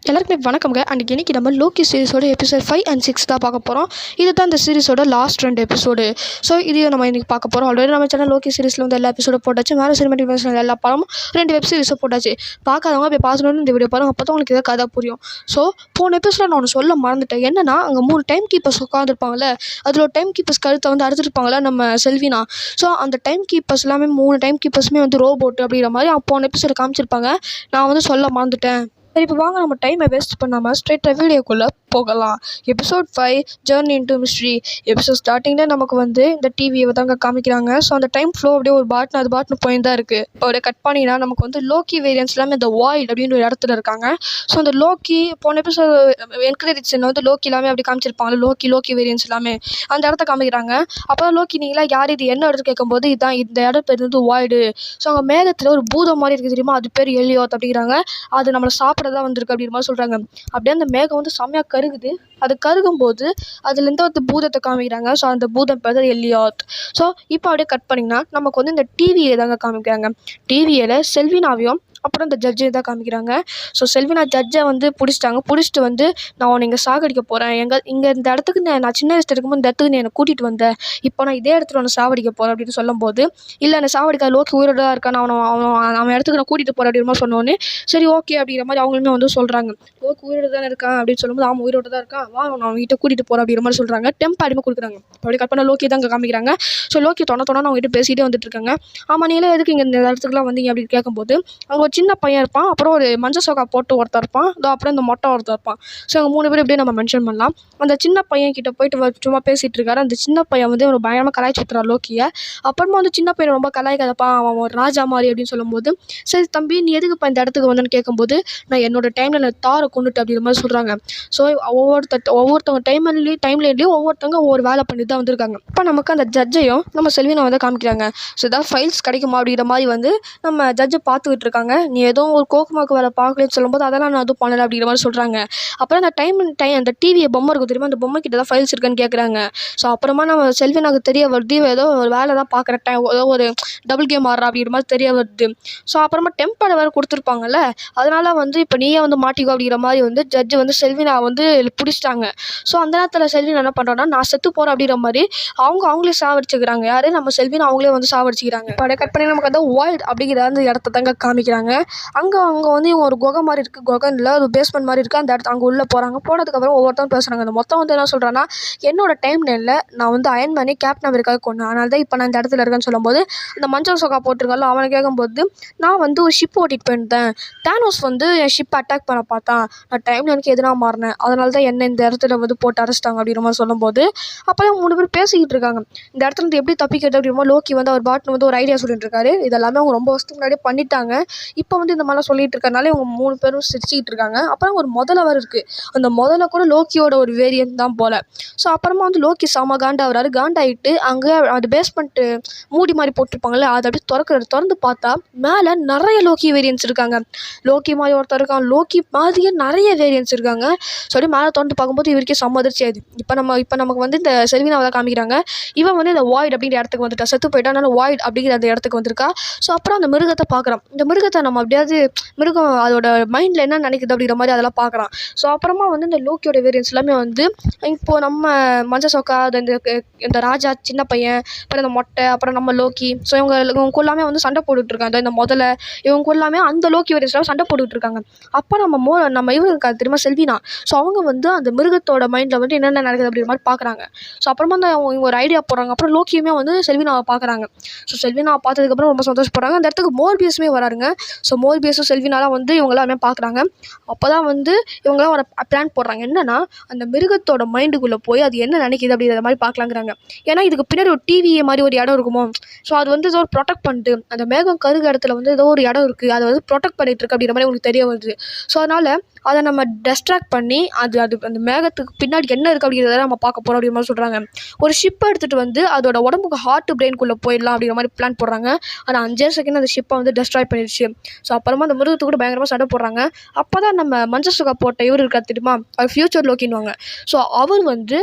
எல்லாருக்குமே வணக்கம்ங்க. அன்றைக்கி இன்றைக்கி நம்ம லோக்கி சீரிஸோட எபிசோட் 5 and 6 தான் பார்க்க போகிறோம். இது தான் இந்த சீரிஸோட லாஸ்ட் 2 எபிசோடு. ஸோ இதையும் நம்ம இன்றைக்கி பார்க்க போகிறோம். ஆல்ரெடி நம்ம சேனல் லோக்கி சீரிஸில் வந்து எல்லா எபிசோடும் போட்டாச்சு. மேலே சினிமாட்டிக் யூனிவர்ஸில் எல்லா படமும் 2 வெப் சீரிஸும் போட்டாச்சு. பார்க்காதவங்க போய் பார்க்கணுன்னு இந்த வீடியோ பாருங்கள். அப்போ தான் உங்களுக்கு இதை கதை புரியும். ஸோ போன எபிசோட நான் ஒன்று சொல்ல மறந்துட்டேன். என்னன்னா அங்கே 3 டைம் கீப்பர்ஸ் உட்காந்துருப்பாங்கல்ல, அதில் ஒரு டைம் கீப்பர்ஸ் கழுத்தை வந்து அறுத்துருப்பாங்களே நம்ம செல்வினா. ஸோ அந்த டைம் கீப்பர்ஸ் எல்லாமே 3 டைம் கீப்பர்ஸுமே வந்து ரோபோட் அப்படிங்கிற மாதிரி போன எபிசோட காமிச்சிருப்பாங்க. நான் வந்து சொல்ல மறந்துட்டேன். சரி, இப்போ வாங்க நம்ம டைமை வேஸ்ட் பண்ணாமல் ஸ்ட்ரெயிட்டாக வீடியோக்குள்ளே போகலாம். Episode 5 journey into mystery. Episode ஸ்டார்டிங்கில் நமக்கு வந்து இந்த டிவியை தாங்க காமிக்கிறாங்க. ஸோ அந்த டைம் ஃப்ளோ அப்படியே ஒரு பாட்னு போயின்னு தான் இருக்குது. இப்போ அப்படியே கட் பண்ணினா நமக்கு வந்து லோக்கி வேரியன்ஸ் எல்லாமே இந்த வாய்ட் அப்படின்னு ஒரு இடத்துல இருக்காங்க. ஸோ அந்த லோக்கி போன எபிசோட் என்கரேஜ் வந்து லோக்கி எல்லாமே அப்படி காமிச்சிருப்பாங்க. லோக்கி வேரியன்ஸ் எல்லாமே அந்த இடத்த காமிக்கிறாங்க. அப்போ தான் லோக்கி நீங்களா யார் இது என்ன இடத்துல கேட்கும்போது இதுதான் இந்த இடம் பேர் வந்து வாய்டு. ஸோ அங்கே மேகத்தில் ஒரு பூதம் மாதிரி இருக்குது தெரியுமா, அது பேர் எலியோத் அப்படிங்கிறாங்க. அது நம்மளை சாப்பிட்றதா வந்திருக்கு அப்படிங்கிற மாதிரி சொல்கிறாங்க. அப்படியே அந்த மேகம் வந்து செம்மையாக கருகுது. அது கருகும்போது அதுலேருந்து வந்து பூதத்தை காமிக்கிறாங்க. ஸோ அந்த பூதம் பேர் எலியோத். ஸோ இப்போ அப்படியே கட் பண்ணிங்கன்னா நமக்கு வந்து இந்த டிவியை தாங்க காமிக்கிறாங்க. டிவியில் செல்வினாவையும் அப்புறம் இந்த ஜட்ஜையும் தான் காமிக்கிறாங்க. ஸோ செல்வினா ஜட்ஜை வந்து பிடிச்சிட்டு வந்து நான் உன்னை இங்கே சாகடிக்க போகிறேன், இங்கே இந்த இடத்துக்கு நான் சின்ன வயசுல இருக்கும்போது இந்த இடத்துக்கு நீ என்னை கூட்டிகிட்டு வந்தேன், இப்போ நான் இதே இடத்துல உன்னை சாவடிக்க போகிறேன் அப்படின்னு சொல்லும்போது, இல்லை என்னை சாவடிக்க லோக்கி உயிரோட தான் இருக்கான், அவன் இடத்துக்கு நான் கூட்டிகிட்டு போகிறேன் அப்படிங்கிற மாதிரி சொன்னோன்னே சரி ஓகே அப்படிங்கிற மாதிரி அவங்களுமே வந்து சொல்கிறாங்க. லோக்கி உயிரோட தானே இருக்கான் அப்படின்னு சொல்லும்போது அவன் உயிரோட தான் இருக்கான், வா நான் அவங்ககிட்ட கூட்டிகிட்டு போகிறேன் அப்படிங்கிற மாதிரி சொல்கிறாங்க. டெம்ப் அடிமை கொடுக்குறாங்க. அப்படி கட் பண்ண லோக்கி தான் காமிக்கிறாங்க. ஸோ லோக்கி தொண்ணா அவங்ககிட்ட பேசிகிட்டே வந்துட்டு இருக்காங்க. ஆமாம் நீங்களே எதுக்கு இங்கே இந்த இடத்துக்குலாம் வந்தீங்க அப்படின்னு கேட்கும்போது அவங்க சின்ன பையன் இருப்பான், அப்புறம் ஒரு மஞ்சள் சோக்கா போட்டு ஒருத்தர் இருப்பான், அப்புறம் இந்த மொட்டை ஒருத்தர் இருப்பான். ஸோ அவங்க 3 பேர் இப்படியே நம்ம மென்ஷன் பண்ணலாம். அந்த சின்ன பையன் கிட்ட போயிட்டு சும்மா பேசிகிட்டு இருக்காரு. அந்த சின்ன பையன் வந்து ஒரு பயங்கரமாக கலாய்ச்சி விட்டுறான் லோக்கியை. அப்புறமா வந்து சின்ன பையன் ரொம்ப கலாய்க்காதப்பா, அவன் ஒரு ராஜா மாதிரி அப்படின்னு சொல்லும்போது, சரி தம்பி நீ எதுக்குப்பா இந்த இடத்துக்கு வந்தேன்னு கேட்கும்போது, நான் என்னோட டைமில் நான் தாரை கொண்டுட்டு அப்படிங்கிற மாதிரி சொல்கிறாங்க. ஸோ ஒவ்வொருத்தவங்க டைம்லேயும் ஒவ்வொருத்தவங்க ஒவ்வொரு வேலை பண்ணி தான் வந்திருக்காங்க. இப்போ நமக்கு அந்த ஜட்ஜையும் நம்ம செல்வினை வந்து காமிக்கிறாங்க. ஸோ ஏதாவது ஃபைல்ஸ் கிடைக்குமா அப்படிங்கிற மாதிரி வந்து நம்ம ஜட்ஜை பார்த்துக்கிட்டு இருக்காங்க. நீ ஏதோ ஒரு கோக்குமாக்கு வேலை பார்க்கலன்னு சொல்லும்போது அதெல்லாம் நான் அதுவும் பண்ணலை அப்படிங்கிற மாதிரி சொல்கிறாங்க. அப்புறம் அந்த அந்த டிவியை பொம்மை இருக்கும் தெரியுமா, அந்த பொம்மை கிட்ட தான் ஃபைல்ஸ் இருக்குன்னு கேட்குறாங்க. ஸோ அப்புறமா நம்ம செல்வினாக்கு தெரிய வருது ஏதோ ஒரு வேலை தான் பார்க்குற ஏதோ ஒரு டபுள் கேம் ஆடுறா அப்படிங்கிற மாதிரி தெரிய வருது. ஸோ அப்புறமா டெம்பரை வேறு கொடுத்துருப்பாங்கல்ல, அதனால் வந்து இப்போ நீயே வந்து மாட்டிக்கோ அப்படிங்கிற மாதிரி வந்து ஜட்ஜு வந்து செல்வினா வந்து பிடிச்சிட்டாங்க. ஸோ அந்த நேரத்தில் செல்வினா என்ன பண்ணுறோன்னா நான் செத்து போகிறேன் அப்படிங்கிற மாதிரி அவங்களே சாவடிச்சுக்கிறாங்க. யார் நம்ம செல்வினா அவங்களே வந்து சாவடிச்சுக்கிறாங்க. இப்போ கட் பண்ணி நமக்கு அந்த வாய்ட் அப்படிங்கிற அந்த இடத்த தாங்க காமிக்கிறாங்க. அங்கே வந்து ஒரு குகை மாதிரி இருக்குது, குகை இல்லை ஒரு பேஸ்மெண்ட் மாதிரி இருக்குது. அந்த இடத்து அங்கே உள்ளே போகிறாங்க. போனதுக்கப்புறம் ஒவ்வொருத்தரும் பேசுகிறாங்க. அந்த மொத்தம் வந்து என்ன சொல்கிறான்னா, என்னோட டைம் லைனில் நான் வந்து அயன் பண்ணி கேப்டன் அமெரிக்காவை கொண்டேன், அதனால தான் இப்போ நான் இந்த இடத்துல இருக்கேன்னு சொல்லும்போது, இந்த மஞ்சள் சோக்கா போட்டிருக்கல அவனை கேட்கும்போது, நான் வந்து ஒரு ஷிப் ஓட்டிகிட்டு போயிருந்தேன், தானோஸ் வந்து என் ஷிப்பை அட்டாக் பண்ண பார்த்தான், நான் டைம் லைனுக்கு எதிராக மாறினேன், அதனால தான் என்ன இந்த இடத்துல வந்து போட்டு அரெஸ்ட்டாங்க அப்படிங்கிற மாதிரி சொல்லும்போது, அப்போ தான் 3 பேர் பேசிக்கிட்டு இருக்காங்க. இந்த இடத்துல இருந்து எப்படி தப்பிக்கிறது அப்படிங்கிற லோக்கி வந்து அவர் பாட்னு வந்து ஒரு ஐடியா சொல்லிட்டு இருக்காரு. இதெல்லாமே அவங்க ரொம்ப வருஷத்துக்கு முன்னாடியே பண்ணிட்டாங்க. இப்போ வந்து இந்த மாதிரிலாம் சொல்லிட்டு இருக்கறனால இவங்க 3 பேரும் சிரிச்சிக்கிட்டு இருக்காங்க. அப்புறம் ஒரு முதல்ல இருக்குது. அந்த முதல்ல கூட லோக்கியோட ஒரு வேரியன்ட் தான் போல். ஸோ அப்புறமா வந்து லோக்கி செம காண்டாகிறாரு. காண்டாகிட்டு அங்கே அது பேஸ்மெண்ட்டு மூடி மாதிரி போட்டிருப்பாங்கல்ல, அதை அப்படியே திறந்து பார்த்தா மேலே நிறைய லோக்கி வேரியன்ஸ் இருக்காங்க. லோக்கி மாதிரி ஒருத்தர் இருக்கான், லோக்கி மாதிரியே நிறைய வேரியன்ஸ் இருக்காங்க. சொல்லி மேலே திறந்து பார்க்கும்போது இவருக்கே செம்ம அதிர்ச்சி ஆகுது. இப்போ நமக்கு வந்து இந்த செல்வினாவை தான் காமிக்கிறாங்க. இவன் வந்து இந்த வாய்ட் அப்படிங்கிற இடத்துக்கு வந்துட்டா, செத்து போயிட்டா, அதனால வாய்ட் அப்படிங்கிற அந்த இடத்துக்கு வந்திருக்கா. ஸோ அப்புறம் அந்த மிருகத்தை பார்க்குறான். இந்த மிருகத்தை நம்ம அப்படியாவது மிருகம் அதோட மைண்டில் என்ன நினைக்குது அப்படிங்கிற மாதிரி அதெல்லாம் பார்க்குறான். ஸோ அப்புறமா வந்து இந்த லோக்கியோட வேரியன்ஸ் எல்லாமே வந்து இப்போது நம்ம மஞ்சள் சோக்கா, இந்த ராஜா சின்ன பையன், அப்புறம் இந்த மொட்டை, அப்புறம் நம்ம லோக்கி, ஸோ இவங்க எல்லாமே வந்து சண்டை போட்டுட்ருக்காங்க. இந்த முதல்ல இவங்க எல்லாமே அந்த லோக்கி வேரியன்ஸ்லாம் சண்டை போட்டுட்ருக்காங்க. அப்போ நம்ம இவங்க இருக்காது தெரியுமா செல்வினா, ஸோ அவங்க வந்து அந்த மிருகத்தோட மைண்டில் வந்து என்னென்ன நடக்குது அப்படிங்கிற மாதிரி பார்க்குறாங்க. ஸோ அப்புறமா இவங்க ஒரு ஐடியா போடுறாங்க. அப்புறம் லோக்கியுமே வந்து செல்வினாவை பார்க்குறாங்க. ஸோ செல்வினாவை பார்த்ததுக்கப்புறம் ரொம்ப சந்தோஷப்படுறாங்க. அந்த இடத்துக்கு மோர்பியஸுமே வராருங்க. ஸோ மோர்பியஸும் செல்வினாலாம் வந்து இவங்களாமே பார்க்குறாங்க. அப்போ தான் வந்து இவங்களாம் ஒரு பிளான் போடுறாங்க. என்னென்னா அந்த மிருகத்தோட மைண்டுக்குள்ளே போய் அது என்ன நினைக்கிது அப்படிங்கிற மாதிரி பார்க்கலாங்கிறாங்க. ஏன்னா இதுக்கு பின்னாடி ஒரு டிவி மாதிரி ஒரு இடம் இருக்குமோ, ஸோ அது வந்து ஏதோ ஒரு ப்ரொடெக்ட் பண்ணிட்டு அந்த மேகம் கருக இடத்துல வந்து ஏதோ ஒரு இடம் இருக்குது, அதை வந்து ப்ரொடெக்ட் பண்ணிகிட்டு இருக்கு அப்படிங்கிற மாதிரி உங்களுக்கு தெரிய வருது. ஸோ அதனால் அதை நம்ம டிஸ்ட்ராக்ட் பண்ணி அது அந்த மேகத்துக்கு பின்னாடி என்ன இருக்குது அப்படிங்கிறத நம்ம பார்க்க போகிறோம் அப்படிங்கிற மாதிரி சொல்கிறாங்க. ஒரு ஷிப்பை எடுத்துகிட்டு வந்து அதோட உடம்புக்கு ஹார்ட் பிரெயின்குள்ளே போயிடலாம் அப்படிங்கிற மாதிரி பிளான் போடுறாங்க. ஆனால் 5 செகண்ட் அந்த ஷிப்பை வந்து டெஸ்ட்ராய் பண்ணிடுச்சு. ஸோ அப்புறமா அந்த மிருகத்துக்கு கூட பயங்கரமாக சண்டை போடுறாங்க. அப்போ தான் நம்ம மஞ்சள் சோக்கா போட்ட இவர் இருக்கா தெரியுமா, அவர் ஃபியூச்சர் லோக்கின்னுவாங்க. ஸோ அவர் வந்து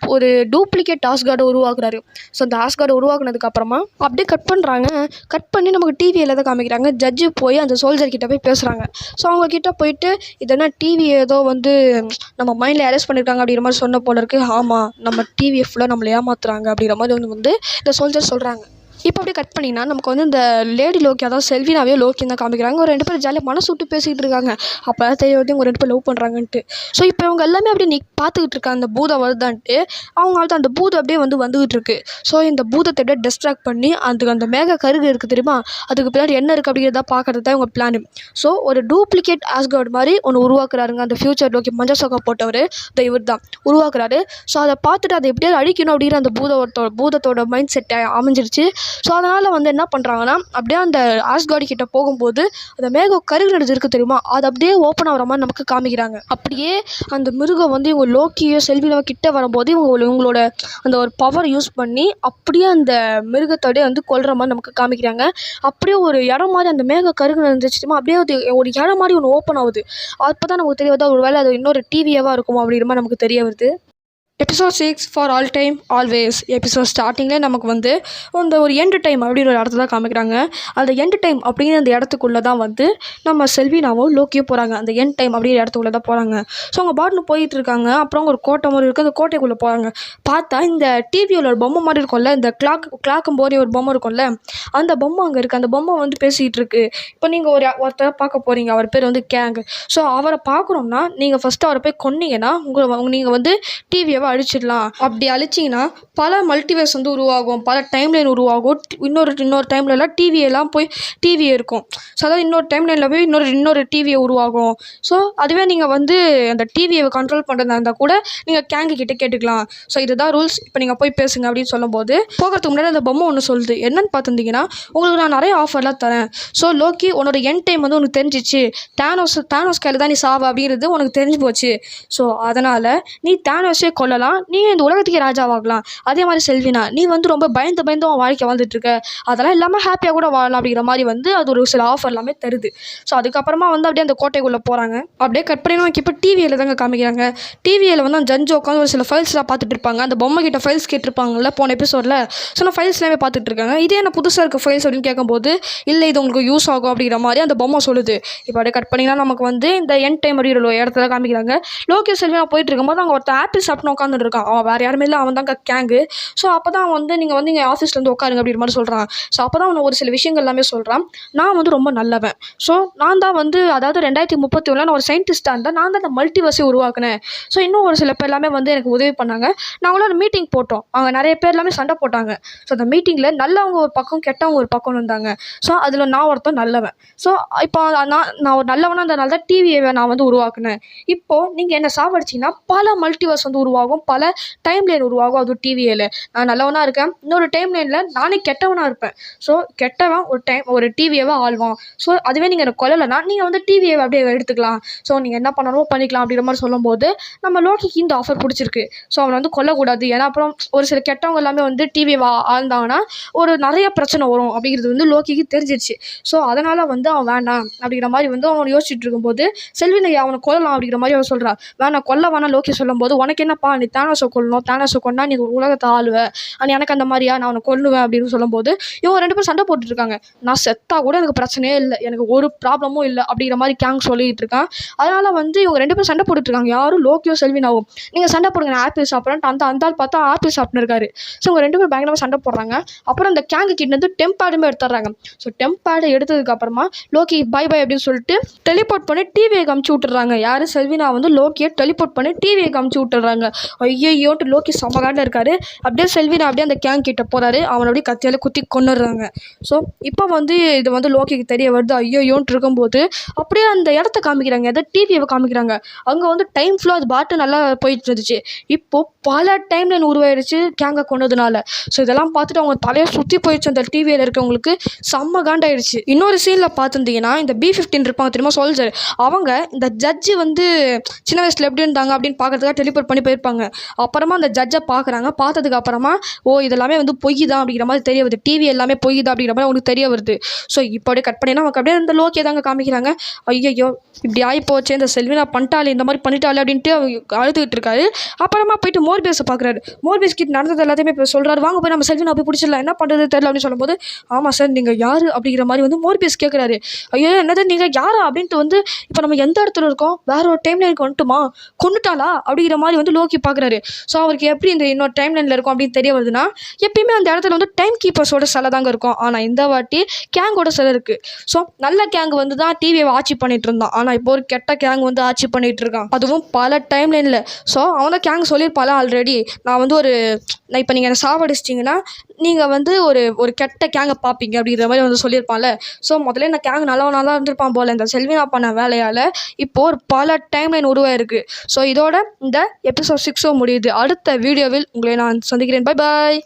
ஒரு டூப்ளிகேட் ஆஸ்கார்டை உருவாக்குறாரு. ஸோ அந்த ஆஸ்கார்டை உருவாக்குனதுக்கப்புறமா அப்படியே கட் பண்ணுறாங்க. கட் பண்ணி நமக்கு டிவியில் தான் காமிக்கிறாங்க. ஜட்ஜு போய் அந்த சோல்ஜர் கிட்ட போய் பேசுகிறாங்க. ஸோ அவங்கக்கிட்ட போயிட்டு இதெல்லாம் டிவி ஏதோ வந்து நம்ம மைண்டில் அரெஸ்ட் பண்ணியிருக்காங்க அப்படிங்கிற மாதிரி சொன்ன போல இருக்குது. ஆமாம், நம்ம டிவியை ஃபுல்லாக நம்மளை ஏமாத்துறாங்க அப்படிங்கிற மாதிரி வந்து இந்த சோல்ஜர் சொல்கிறாங்க. இப்போ அப்படியே கட் பண்ணிங்கன்னா நமக்கு வந்து இந்த லேடி லோக்கி, அதாவது செல்வினாவே லோக்கின்னு தான் காமிக்கிறாங்க. ஒரு 2 பேர் ஜாலியாக மனசு விட்டு பேசிகிட்டு இருக்காங்க. அப்போ தான் தெரிய வருது இவங்க 2 பேர் லவ் பண்ணுறாங்கன்ட்டு. ஸோ இப்போ இவங்க எல்லாமே அப்படியே நீ பார்த்துக்கிட்டு இருக்காங்க அந்த பூதம் வருதான்ட்டு. அவங்க அந்த பூதம் அப்படியே வந்துகிட்டு இருக்கு. ஸோ இந்த பூதத்தை அப்படியே டிஸ்ட்ராக்ட் பண்ணி அந்த மேக கருகு இருக்குது தெரியுமா, அதுக்கு பின்னாடி என்ன இருக்குது அப்படிங்கிறத பார்க்கறது தான் இவங்க பிளான். ஸோ ஒரு டூப்ளிகேட் ஆஸ்கார்ட் மாதிரி ஒன்று உருவாக்குறாருங்க அந்த ஃபியூச்சர் லோக்கி, மஞ்சள் சோக்கா போட்டவர் இவர் தான் உருவாக்குறாரு. ஸோ அதை பார்த்துட்டு அதை எப்படியாவது அழிக்கணும் அப்படிங்கிற அந்த பூதத்தோட மைண்ட் செட் அமைஞ்சிருச்சு. ஸோ அதனால் வந்து என்ன பண்ணுறாங்கன்னா, அப்படியே அந்த ஆஸ்கார்டு கிட்டே போகும்போது அந்த மேகம் கருகுனது இருக்குது தெரியுமா, அது அப்படியே ஓப்பன் ஆகிற மாதிரி நமக்கு காமிக்கிறாங்க. அப்படியே அந்த மிருகம் வந்து இவங்க லோக்கியோ செல்வினோ கிட்டே வரும்போது இவங்களோட அந்த ஒரு பவர் யூஸ் பண்ணி அப்படியே அந்த மிருகத்தோடய வந்து கொல்கிற மாதிரி நமக்கு காமிக்கிறாங்க. அப்படியே ஒரு இடம் மாதிரி அந்த மேக கருகுனது இருந்துச்சு தெரியுமா, அப்படியே ஒரு இடம் மாதிரி ஒன்று ஓப்பன் ஆகுது. அப்போ தான் நமக்கு தெரிய வருது ஒரு வேளை அது இன்னொரு டிவியாவாக இருக்குமோ அப்படிங்கிற மாதிரி நமக்கு தெரிய வருது. Episode 6 for all time always. Episode ஸ்டார்டிங்கில் நமக்கு வந்து அந்த ஒரு எண்டு டைம் அப்படின்னு ஒரு இடத்த தான் காமிக்கிறாங்க. அந்த எண்டு டைம் அப்படிங்கிற அந்த இடத்துக்குள்ளே தான் வந்து நம்ம செல்வினாவும் லோக்கியும் போகிறாங்க. அந்த எண்ட் டைம் அப்படிங்கிற இடத்துக்குள்ளே தான் போகிறாங்க. ஸோ அவங்க பாட்டில் போயிட்டு இருக்காங்க. அப்புறம் ஒரு கோட்டை மாதிரி இருக்குது, அந்த கோட்டைக்குள்ளே போகிறாங்க. பார்த்தா இந்த டிவியில் ஒரு பொம்மை மாதிரி இருக்கும்ல, இந்த கிளாக்கும் போதே ஒரு பொம்மை இருக்கும்ல, அந்த பொம்மை அங்கே இருக்குது. அந்த பொம்மை வந்து பேசிகிட்டு இருக்கு. இப்போ நீங்கள் ஒருத்தரை பார்க்க போகிறீங்க, அவர் பேர் வந்து கேங். ஸோ அவரை பார்க்குறோம்னா நீங்கள் ஃபஸ்ட்டு அவரை போய் கொன்னீங்கன்னா நீங்கள் வந்து டிவியை அழிச்சிடலாம். அப்படி அழிச்சிங்கன்னா பல மல்டிவர்ஸ் வந்து உருவாகும், பல டைம்லைன் உருவாகும். இன்னொரு டைம்லலாம் டிவியெல்லாம் போய் டிவி இருக்கும். ஸோ அதாவது இன்னொரு டைம்லைனில் போய் இன்னொரு டிவியை உருவாகும். ஸோ அதுவே நீங்கள் வந்து அந்த டிவியை கண்ட்ரோல் பண்ணுறதா இருந்தால் கூட நீங்கள் கேங்கு கிட்டே கேட்டுக்கலாம். ஸோ இதுதான் ரூல்ஸ், இப்போ நீங்கள் போய் பேசுங்க அப்படின்னு சொல்லும்போது போகிறதுக்கு முன்னாடி அந்த பொம்மை ஒன்று சொல்லுது. என்னென்னு பார்த்துருந்தீங்கன்னா, உங்களுக்கு நான் நிறைய ஆஃபர்லாம் தரேன். ஸோ லோக்கி, உன்னோட என் டைம் வந்து உனக்கு தெரிஞ்சிச்சு, தானோஸ் கையில் தான் நீ சாவ அப்படிங்கிறது உனக்கு தெரிஞ்சு போச்சு. ஸோ அதனால் நீ தானோஸே கொல்லலாம், நீ இந்த உலகத்துக்கே ராஜாவாகலாம். அதே மாதிரி செல்வினா, நீ வந்து ரொம்ப பயந்து உன் வாழ்க்கை வாழ்ந்துட்டுருக்க, அதெல்லாம் இல்லாமல் ஹாப்பியாக கூட வாழலாம் அப்படிங்கிற மாதிரி வந்து அது ஒரு சில ஆஃபர் எல்லாமே தருது. ஸோ அதுக்கப்புறமா வந்து அப்படியே அந்த கோட்டைக்குள்ளே போகிறாங்க. அப்படியே கட் பண்ணி நமக்கு இப்போ டிவியில் தாங்க காமிக்கிறாங்க. டிவியில் வந்து அந்த ஜட்ஜ் உட்காந்து ஒரு சில ஃபைல்ஸ்லாம் பார்த்துட்டு இருப்பாங்க. அந்த பொம்மை கிட்ட ஃபைல்ஸ் கேட்டிருப்பாங்கல்ல போன எபிசோடில். ஸோ நான் ஃபைல்ஸ் எல்லாமே பார்த்துட்டு இருக்காங்க. இதே என்ன புதுசாக இருக்க ஃபைல்ஸ் அப்படின்னு கேட்கும்போது, இல்லை இது உங்களுக்கு யூஸ் ஆகும் அப்படிங்கிற மாதிரி அந்த பொம்மை சொல்லுது. இப்போ அப்படியே கட் பண்ணிங்கன்னா நமக்கு வந்து இந்த என் டைம் அப்படிங்கிற இடத்துல காமிக்கிறாங்க. லோகி செல்வினா போயிட்டு இருக்கும்போது அங்கே ஒருத்தர் ஆப்பிள் சாப்பிட்டு உட்காந்துட்டு இருக்கான். அவன் வேறு யாருமே இல்லை, அவன் தான் கேங்கு. ஸோ அப்போ தான் வந்து நீங்கள் வந்து இங்கே ஆஃபீஸ்லேருந்து உட்காருங்க அப்படிங்கிற மாதிரி சொல்கிறான். ஸோ அப்போ தான் அவன் ஒரு சில விஷயங்கள் எல்லாமே சொல்கிறான். நான் வந்து ரொம்ப நல்லவன். ஸோ நான் தான் வந்து அதாவது 2031 நான் ஒரு சயின்டிஸ்டாக இருந்தேன், நான் தான் அந்த மல்டிவர்ஸை உருவாக்குனேன். ஸோ இன்னும் ஒரு சில பேர் எல்லாமே வந்து எனக்கு உதவி பண்ணாங்க. நாங்களும் ஒரு மீட்டிங் போட்டோம், அவங்க நிறைய பேர் எல்லாமே சண்டை போட்டாங்க. ஸோ அந்த மீட்டிங்கில் நல்லவங்க ஒரு பக்கம் கெட்டவங்க ஒரு பக்கம் இருந்தாங்க. ஸோ அதில் நான் ஒருத்தன் நல்லவன். ஸோ இப்போ நான் ஒரு நல்லவனாக இருந்தனால தான் டிவியை நான் வந்து உருவாக்குனேன். இப்போது நீங்கள் என்ன சாவடிச்சிங்கன்னா பல மல்டிவர்ஸ் வந்து உருவாகும், பல டைம் லைன் உருவாகும். அது டிவியில் நான் நல்லவனாக இருக்கேன், இன்னொரு டைம் லைனில் நானே கெட்டவனாக இருப்பேன். ஸோ கெட்டவன் ஒரு டிவியவே ஆள்வான். ஸோ அதுவே நீங்கள் எனக்கு கொல்லலைன்னா நீங்கள் வந்து டிவியை அப்படியே எடுத்துக்கலாம். ஸோ நீங்கள் என்ன பண்ணணுமோ பண்ணிக்கலாம் அப்படிங்கிற மாதிரி சொல்லும்போது நம்ம லோக்கிக்கு இந்த ஆஃபர் பிடிச்சிருக்கு. ஸோ அவனை வந்து கொல்லக்கூடாது, ஏன்னா அப்புறம் ஒரு சில கெட்டவங்க எல்லாமே வந்து டிவியை ஆழ்ந்தாங்கன்னா ஒரு நிறைய பிரச்சனை வரும் அப்படிங்கிறது வந்து லோக்கிக்கு தெரிஞ்சிருச்சு. ஸோ அதனால் வந்து அவன் வேண்டாம் அப்படிங்கிற மாதிரி வந்து அவன் யோசிச்சுட்டு இருக்கும்போது செல்வினை அவனை கொல்லலாம் அப்படிங்கிற மாதிரி அவன் சொல்கிறான். வேணாம் லோக்கி சொல்லும்போது, உனக்கு என்னப்பா, நீ தானோஸை கொல்லணும், தானோஸை கொண்டா நீ உலகத்தை ஆளுவேன், எனக்கு அந்த மாதிரியா, நான் அவனை கொல்லுவேன் அப்படின்னு சொல்லும்போது இவங்க 2 பேரும் சண்டை போட்டுட்ருக்காங்க. நான் செத்தா கூட எனக்கு பிரச்சனையே இல்லை, எனக்கு ஒரு ப்ராப்ளமும் இல்லை அப்படிங்கிற மாதிரி கேங் சொல்லிகிட்டு இருக்கான். அதனால் வந்து இவங்க 2 பேரும் சண்டை போட்டுட்ருக்காங்க. யாரும் லோக்கியோ செல்வினாவும். நீங்கள் சண்டை போடுங்க, நான் ஆப்பிள் சாப்பிட்றேன். அந்த ஆள் பார்த்தா ஆப்பிள் சாப்பிட்னு இருக்காரு. ஸோ இவங்க 2 பேரும் பயங்கரமாக சண்டை போடுறாங்க. அப்புறம் அந்த கேங்கு கிட்டேருந்து டெம்பேடுமே எடுத்துடுறாங்க. ஸோ டெம்பேடை எடுத்ததுக்கப்புறமா லோக்கி பை அப்படின்னு சொல்லிட்டு டெலிபோர்ட் பண்ணி டிவியை காமிச்சு விட்டுறாங்க. யார் செல்வினா வந்து லோக்கியை டெலிபோர்ட் பண்ணி டிவியை காமிச்சு விட்டுறாங்க. ஐயோட்டு லோக்கி சமகாண்டில் இருக்காரு. அப்படியே செல்வினா அப்படியே அந்த கேங் கிட்ட போகிறாரு. அவனை அப்படியே கத்தியால் குத்தி கொண்டுடுறாங்க. ஸோ இப்போ வந்து இது வந்து லோக்கிக்கு தெரிய வருது. ஐயோன்ட்டு இருக்கும்போது அப்படியே அந்த இடத்த காமிக்கிறாங்க, எதாவது டிவியை காமிக்கிறாங்க. அங்கே வந்து டைம் ஃப்ளோ அது பாட்டு நல்லா போயிட்டு இருந்துச்சு. இப்போது பல டைம் லைன் உருவாயிடுச்சு கேங்கை கொண்டதுனால. ஸோ இதெல்லாம் பார்த்துட்டு அவங்க தலையை சுற்றி போயிடுச்சு. அந்த டிவியில் இருக்கவங்களுக்கு செம்ம காண்டாயிடுச்சு. இன்னொரு சீனில் பார்த்துருந்தீங்கன்னா, இந்த B-15 இருப்பாங்க தெரியுமா, சோல்ஜர், அவங்க இந்த ஜட்ஜி வந்து சின்ன வயசில் எப்படி இருந்தாங்க அப்படின்னு பார்க்கறதுக்காக டெலிபோர்ட் பண்ணி போயிருப்பாங்க. காமிக்கிறாங்க. அப்புறமா அந்த ஜட்ஜை பார்க்குறாங்க. பார்த்ததுக்கு அப்புறமா இதெல்லாமே வந்து பொய் தான் அப்படிங்கிற மாதிரி தெரிய வருது. டிவி எல்லாமே பொய் தான் அப்படிங்கிற மாதிரி அவனுக்கு தெரிய வருது. ஸோ இப்போ அப்படியே கட் பண்ணினா அவனுக்கு அப்படியே அந்த லோக்கியை தாங்க காமிக்கிறாங்க. ஐயையோ இப்படி ஆகிப்போச்சு, இந்த செல்வினா பண்ணிட்டாளே, இந்த மாதிரி பண்ணிட்டாளே அப்படின்ட்டு அழுதுகிட்டு இருக்காரு. அப்புறமா போயிட்டு மோர்பேஸை பார்க்குறாரு. மோர்பேஸ் கிட்ட நடந்தது எல்லாத்தையுமே இப்போ சொல்கிறாரு. வாங்க போய் நம்ம செல்வினா போய் பிடிச்சிடலாம், என்ன பண்ணுறது தெரியல அப்படின்னு சொல்லும்போது, ஆமாம் சார் நீங்கள் யார் அப்படிங்கிற மாதிரி வந்து மோர்பேஸ் கேட்குறாரு. ஐயோ என்னது நீங்கள் யாரா அப்படின்ட்டு வந்து இப்போ நம்ம எந்த இடத்துல இருக்கோம், வேற ஒரு டைம் லைனுக்கு வந்துட்டுமா, கொண்டுட்டாளா அப்படிங்கிற மாதிரி வந்து லோக்கி பார்க்குறாரு. ஸோ அவருக்கு எப்படி இந்த இன்னொரு டைம் லைனில் இருக்கும் அப்படின்னு தெரிய வருதுன்னா, எப்பயுமே அந்த இடத்துல வந்து டைம் கீப்பர்ஸோட சிலை தாங்க இருக்கும். ஆனால் இந்த வாட்டி கேங்கோட சிலை இருக்குது. ஸோ நல்ல கேங் வந்து தான் டிவியை ஆட்சி பண்ணிட்டு இருந்தான். ஆனால் இப்போ ஒரு கெட்ட கேங் வந்து ஆட்சி பண்ணிட்டு இருக்கான், அதுவும் பல டைம் லைனில். ஸோ அவன் தான் கேங் சொல்லியிருப்பால ஆல்ரெடி, நான் வந்து நான் இப்போ நீங்கள் என்னை சாவடிச்சிட்டிங்கன்னா நீங்கள் வந்து ஒரு கெட்ட கேங்கை பார்ப்பீங்க அப்படிங்கிற மாதிரி வந்து சொல்லியிருப்பான்ல. ஸோ முதல்ல இந்த கேங் நல்லா இருந்திருப்பான் போல். இந்த செல்வினா பண்ண வேலையால் இப்போது ஒரு பல டைம் லைன் உருவாயிருக்கு. ஸோ இதோட இந்த எபிசோட் 6 முடியுது. அடுத்த வீடியோவில் உங்களை நான் சந்திக்கிறேன். Bye bye.